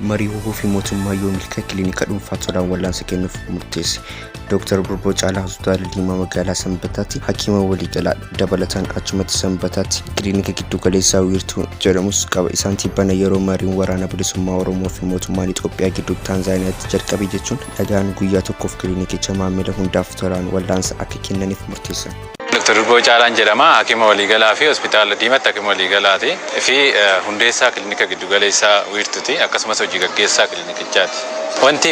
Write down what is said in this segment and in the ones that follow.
marii fi mootummaa yoomilka kilinika dhuunfaatodhaan wal'aansa kennuuf murteesse. Dr. Borboo Caalaa Hospitaala Liimaa magaalaa Sanbataatti hakiima waliigalaa dabalataan achumatti Sanbataatti kilinika giddu galeessaa wiirtuu jedhamus qaba. Isaan tibbana yeroo mariin waraana bilisummaa Oromoo fi mootummaan Itoophiyaa gidduu Taanzaaniyaatti jalqabe jechuun dhagaan guyyaa tokkoof kilinikicha maamila hundaaf tolaan wal'aansa akka kennaniif murteessan. Dr. Borboo Caalaan jedhama. Hakiima waliigalaa fi Hospitaala Diimaatti hakiima waliigalaati fi hundeessaa kilinika giddu galeessaa wiirtuuti akkasumas hojii gaggeessaa kilinikichaati.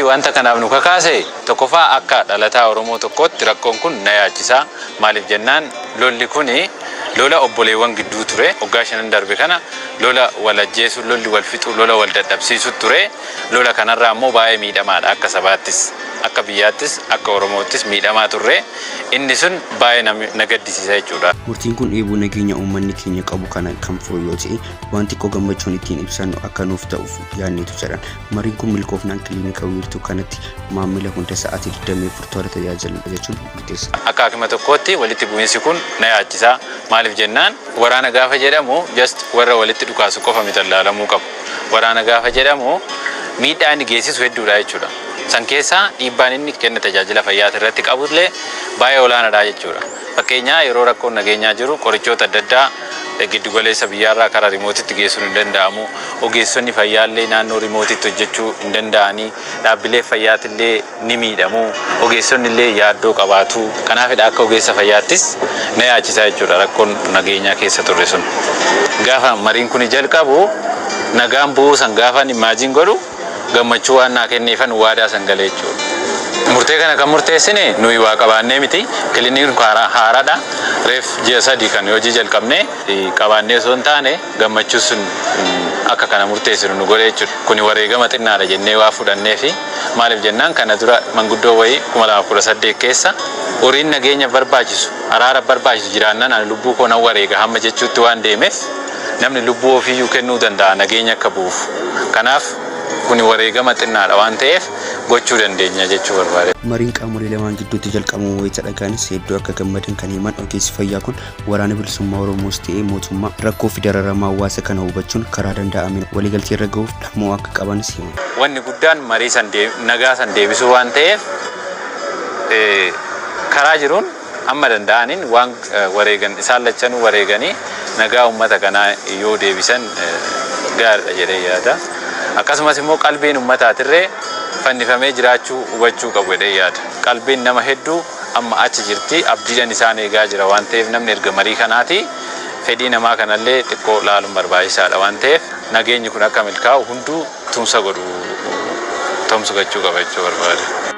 Wanta kanaaf nu kakaase tokkoffaa akka dhalataa Oromoo tokkootti rakkoon kun na yaachisaa. Maaliif jennaan lolli kuni lola obboleewwan gidduu ture. Waggaa 5 darbe kana lola wal ajjeesuu, lolli wal fixuu, lola wal dadhabsiisuu ture. Lola kanarraa immoo baay'ee miidhamaadha akka sabaattis, akka biyyaattis, akka Oromoottis miidhamaa turre. Inni sun baay'ee na gaddisiisa jechuudha. Murtiin kun eeboo nageenya uummanni keenya qabu kana kan furu yoo ta'e wanti koo gammachuun ittiin ibsannu akka nuuf ta'uuf yaanneetu jedhan. Mariin kun milkoofnaan kilinika wiirtuu kanatti maamila hunda sa'aatii 24 toora tajaajila jechuun murteessa. Akka hakiima tokkootti walitti bu'iinsi kun na yaachisaa. Maaliif jennaan waraana gaafa jedhamu just warra walitti dhukaasu qofa miti ilaalamuu qabu. Waraana gaafa jedhamu miidhaa inni geessisu hedduudha jechuudha. San keessaa dhiibbaan inni kenna tajaajila fayyaa irratti qabullee baay'ee olaanaadha jechuudha. Fakkeenyaa yeroo rakkoon nageenyaa jiru qorichoota adda addaa giddu galeessa biyyaarraa karaa rimootitti geessuun hin danda'amu. Ogeessonni fayyaallee naannoo rimootitti hojjechuu hin danda'anii. Dhaabbilee fayyaatillee ni miidhamu. Ogeessonni illee yaaddoo qabaatu. Kanaafidha akka ogeessa fayyaattis na yaachisaa jechuudha rakkoon nageenyaa keessa turre sun. Gaafa mariin kun jalqabu nagaan bu'uu san gaafa imaajiin godhu gammachuu waan naa kenneefan waadaa san galee jechuudha. Murtee kana kan murteessine nuyi waa qabaannee miti. Kilinikni haaraadha. Reef ji'a 3 kan hojii jalqabne qabaannee osoo hin taane gammachuun sun akka kana murteessinu nu godhe jechuudha. Kuni wareegama xinnaadha jennee waa fudhannee fi maaliif jennaan kana dura manguddoo wayii 2018 keessa horiin nageenya barbaachisu, araara barbaachisu jiraannaan ani lubbuu koo nan wareega hamma jechuutti waan deemeef namni lubbuu ofiiyyuu kennuu danda'a nageenya akka bu'uuf. Kanaaf kuni wareegama xinnaadha waan ta'eef gochuu dandeenya jechuu barbaade. Mariin qaamolee lamaan gidduutti jalqabamu wayita dhagaanis hedduu akka gammadan kan himan ogeessi fayyaa kun waraana bilisummaa Oromoos ta'ee mootummaa rakkoo fi dararama hawaasa kana hubachuun karaa danda'ameen waliigaltee irra gahuuf dhammoo akka qabanis himan. Wanni guddaan marii san nagaa san deebisuu waan ta'eef karaa jiruun amma danda'aniin waan wareegan isaan lachanuu wareeganii nagaa uummata kanaa yoo deebisan gaariidha jedhee yaada. Akkasumas immoo qalbiin uummataatirree fannifamee jiraachuu hubachuu qabu jedhee yaada. Qalbiin nama hedduu amma achi jirti abdiidhaan isaan eegaa jira waan ta'eef namni erga marii kanaati fedhii namaa kanallee xiqqoo laaluun barbaachisaadha waan ta'eef nageenyi kun akka milkaa'u hunduu tumsa godhu tumsa gochuu qaba jechuu barbaada.